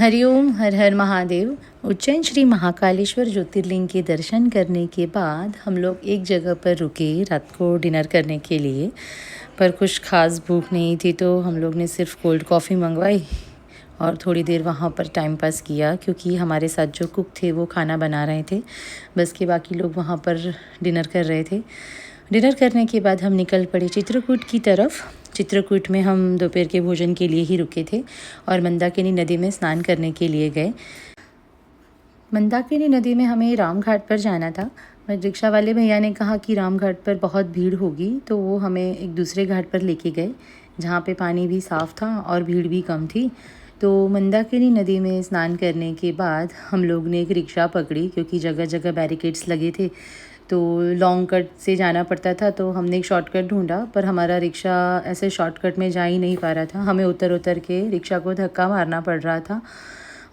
हरिओम, हर हर महादेव। उज्जैन श्री महाकालेश्वर ज्योतिर्लिंग के दर्शन करने के बाद हम लोग एक जगह पर रुके रात को डिनर करने के लिए। पर कुछ ख़ास भूख नहीं थी तो हम लोग ने सिर्फ कोल्ड कॉफ़ी मंगवाई और थोड़ी देर वहाँ पर टाइम पास किया, क्योंकि हमारे साथ जो कुक थे वो खाना बना रहे थे, बस के बाकी लोग वहाँ पर डिनर कर रहे थे। डिनर करने के बाद हम निकल पड़े चित्रकूट की तरफ। चित्रकूट में हम दोपहर के भोजन के लिए ही रुके थे और मंदाकिनी नदी में स्नान करने के लिए गए। मंदाकिनी नदी में हमें राम घाट पर जाना था, पर रिक्शा वाले भैया ने कहा कि राम घाट पर बहुत भीड़ होगी, तो वो हमें एक दूसरे घाट पर लेके गए जहाँ पे पानी भी साफ़ था और भीड़ भी कम थी। तो मंदाकिनी नदी में स्नान करने के बाद हम लोग ने एक रिक्शा पकड़ी, क्योंकि जगह जगह बैरिकेड्स लगे थे तो लॉन्ग कट से जाना पड़ता था। तो हमने एक शॉर्टकट ढूंढा, पर हमारा रिक्शा ऐसे शॉर्टकट में जा ही नहीं पा रहा था। हमें उतर उतर के रिक्शा को धक्का मारना पड़ रहा था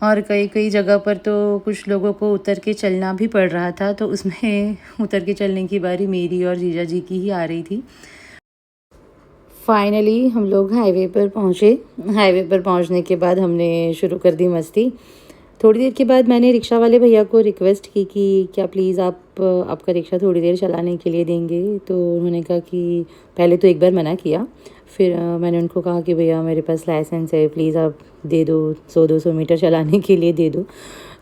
और कई कई जगह पर तो कुछ लोगों को उतर के चलना भी पड़ रहा था। तो उसमें उतर के चलने की बारी मेरी और जीजा जी की ही आ रही थी। फाइनली हम लोग हाईवे पर पहुँचे। हाईवे पर पहुँचने के बाद हमने शुरू कर दी मस्ती। थोड़ी देर के बाद मैंने रिक्शा वाले भैया को रिक्वेस्ट की कि क्या प्लीज़ आप आपका रिक्शा थोड़ी देर चलाने के लिए देंगे। तो उन्होंने कहा कि पहले तो एक बार मना किया, फिर मैंने उनको कहा कि भैया मेरे पास लाइसेंस है, प्लीज़ आप दे दो, 100-200 मीटर चलाने के लिए दे दो।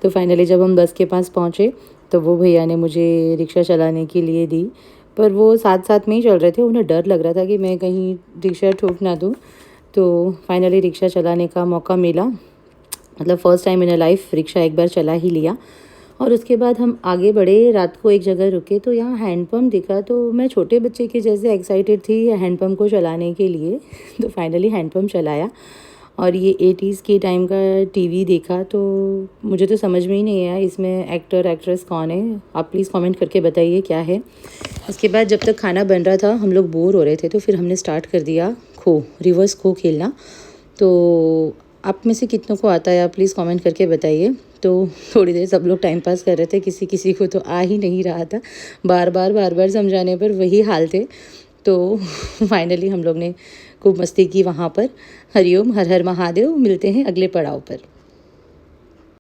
तो फाइनली जब हम बस के पास पहुँचे तो वो भैया ने मुझे रिक्शा चलाने के लिए दी, पर वो साथ साथ में ही चल रहे थे। उन्हें डर लग रहा था कि मैं कहीं रिक्शा ठोक ना दूँ। तो फाइनली रिक्शा चलाने का मौका मिला, मतलब first time in life rickshaw एक बार चला ही लिया। और उसके बाद हम आगे बढ़े। रात को एक जगह रुके तो यहाँ हैंडपम्प दिखा, तो मैं छोटे बच्चे के जैसे एक्साइटेड थी हैंडपम्प को चलाने के लिए। तो फाइनली हैंडपम्प चलाया और ये 80s के टाइम का टीवी देखा। तो मुझे तो समझ में ही नहीं आया इसमें एक्टर एक्ट्रेस कौन है। आप प्लीज़ कमेंट करके बताइए क्या है। उसके बाद जब तक खाना बन रहा था हम लोग बोर हो रहे थे, तो फिर हमने स्टार्ट कर दिया रिवर्स खो खेलना। तो आप में से कितनों को आता है आप प्लीज़ कमेंट करके बताइए। तो थोड़ी देर सब लोग टाइम पास कर रहे थे, किसी किसी को तो आ ही नहीं रहा था। बार बार समझाने पर वही हाल थे। तो फाइनली हम लोग ने खूब मस्ती की वहाँ पर। हरिओम, हर हर महादेव। मिलते हैं अगले पड़ाव पर।